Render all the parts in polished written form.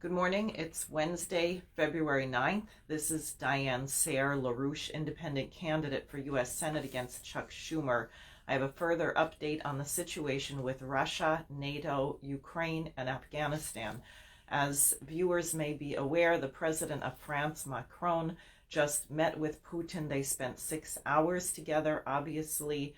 Good morning. It's Wednesday, February 9th. This is Diane Sayre, LaRouche independent candidate for U.S. Senate against Chuck Schumer. I have a further update on the situation with Russia, NATO, Ukraine, and Afghanistan. As viewers may be aware, the president of France, Macron, just met with Putin. They spent 6 hours together. Obviously,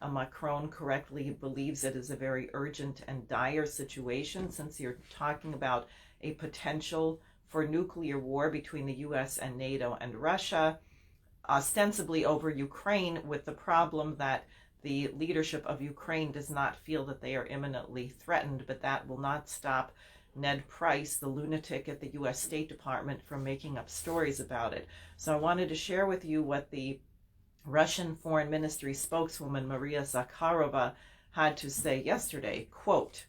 Macron correctly believes it is a very urgent and dire situation, since you're talking about a potential for nuclear war between the U.S. and NATO and Russia, ostensibly over Ukraine, with the problem that the leadership of Ukraine does not feel that they are imminently threatened, but that will not stop Ned Price, the lunatic at the U.S. State Department, from making up stories about it. So I wanted to share with you what the Russian Foreign Ministry spokeswoman Maria Zakharova had to say yesterday. Quote,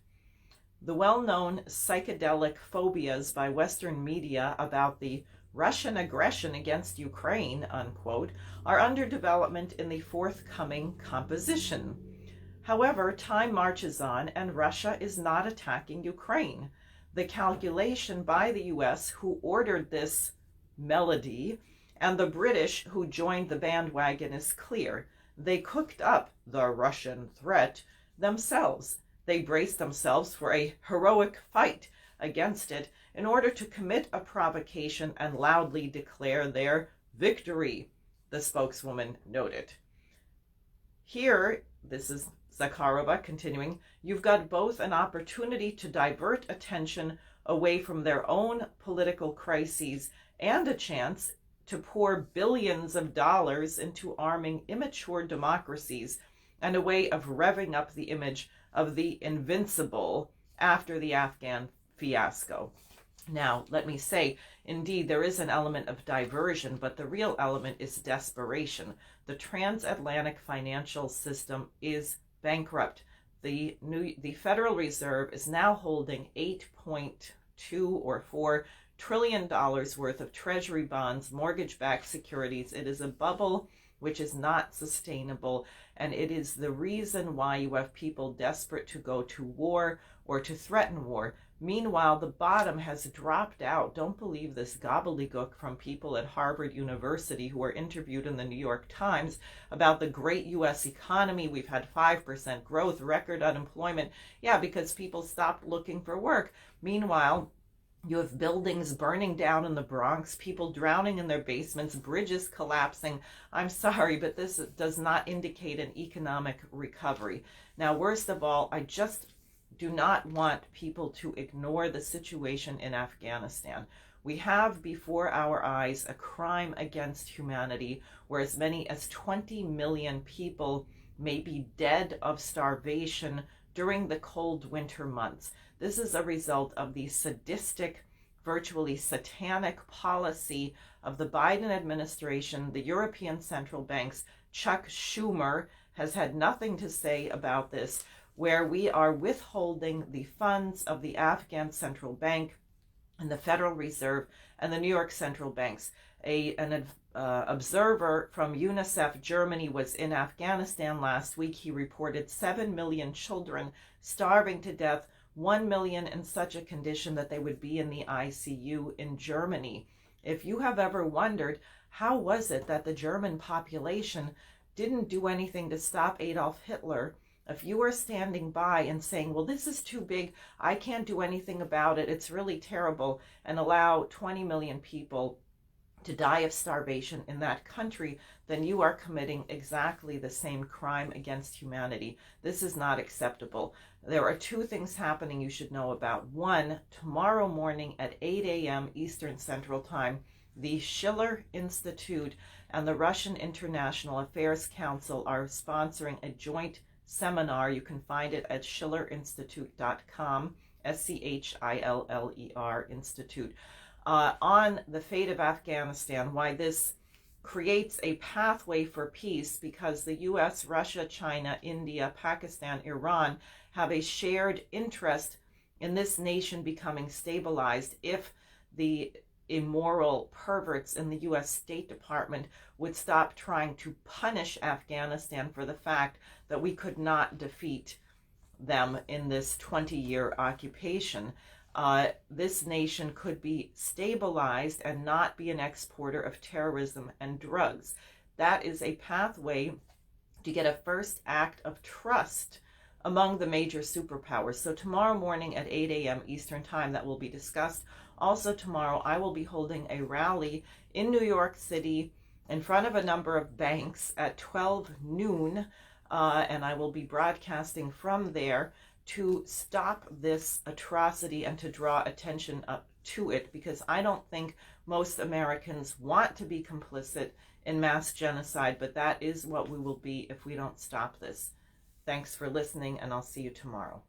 "The well-known psychedelic phobias by Western media about the Russian aggression against Ukraine," unquote, "are under development in the forthcoming composition. However, time marches on and Russia is not attacking Ukraine. The calculation by the US, who ordered this melody, and the British, who joined the bandwagon, is clear. They cooked up the Russian threat themselves. They braced themselves for a heroic fight against it in order to commit a provocation and loudly declare their victory," the spokeswoman noted. Here, this is Zakharova continuing, "You've got both an opportunity to divert attention away from their own political crises and a chance to pour billions of dollars into arming immature democracies and a way of revving up the image of the invincible after the Afghan fiasco." Now, let me say, indeed, there is an element of diversion, but the real element is desperation. The transatlantic financial system is bankrupt. The Federal Reserve is now holding $8.2 or $4 trillion worth of treasury bonds, mortgage-backed securities. It is a bubble which is not sustainable, and it is the reason why you have people desperate to go to war or to threaten war. Meanwhile, the bottom has dropped out. Don't believe this gobbledygook from people at Harvard University who were interviewed in the New York Times about the great U.S. economy. We've had 5% growth, record unemployment. Yeah, because people stopped looking for work. Meanwhile, you have buildings burning down in the Bronx, people drowning in their basements, bridges collapsing. I'm sorry, but this does not indicate an economic recovery. Now, worst of all, I just do not want people to ignore the situation in Afghanistan. We have before our eyes a crime against humanity where as many as 20 million people may be dead of starvation during the cold winter months. This is a result of the sadistic, virtually satanic policy of the Biden administration, the European central banks. Chuck Schumer has had nothing to say about this, where we are withholding the funds of the Afghan Central Bank and the Federal Reserve and the New York Central Banks. An observer from UNICEF Germany was in Afghanistan last week. He reported 7 million children starving to death, 1 million in such a condition that they would be in the ICU in Germany. If you have ever wondered, how was it that the German population didn't do anything to stop Adolf Hitler? If you are standing by and saying, well, this is too big, I can't do anything about it, it's really terrible, and allow 20 million people to die of starvation in that country, then you are committing exactly the same crime against humanity. This is not acceptable. There are two things happening you should know about. One, tomorrow morning at 8 a.m. Eastern Central Time, the Schiller Institute and the Russian International Affairs Council are sponsoring a joint seminar. You can find it at schillerinstitute.com, SCHILLER Institute, on the fate of Afghanistan, why this creates a pathway for peace, because the US, Russia, China, India, Pakistan, Iran have a shared interest in this nation becoming stabilized if the immoral perverts in the US State Department would stop trying to punish Afghanistan for the fact that we could not defeat them in this 20-year occupation. this nation could be stabilized and not be an exporter of terrorism and drugs. That is a pathway to get a first act of trust among the major superpowers. So tomorrow morning at 8 a.m. Eastern Time, that will be discussed. Also tomorrow, I will be holding a rally in New York City in front of a number of banks at 12 noon, and I will be broadcasting from there to stop this atrocity and to draw attention up to it, because I don't think most Americans want to be complicit in mass genocide, but that is what we will be if we don't stop this. Thanks for listening, and I'll see you tomorrow.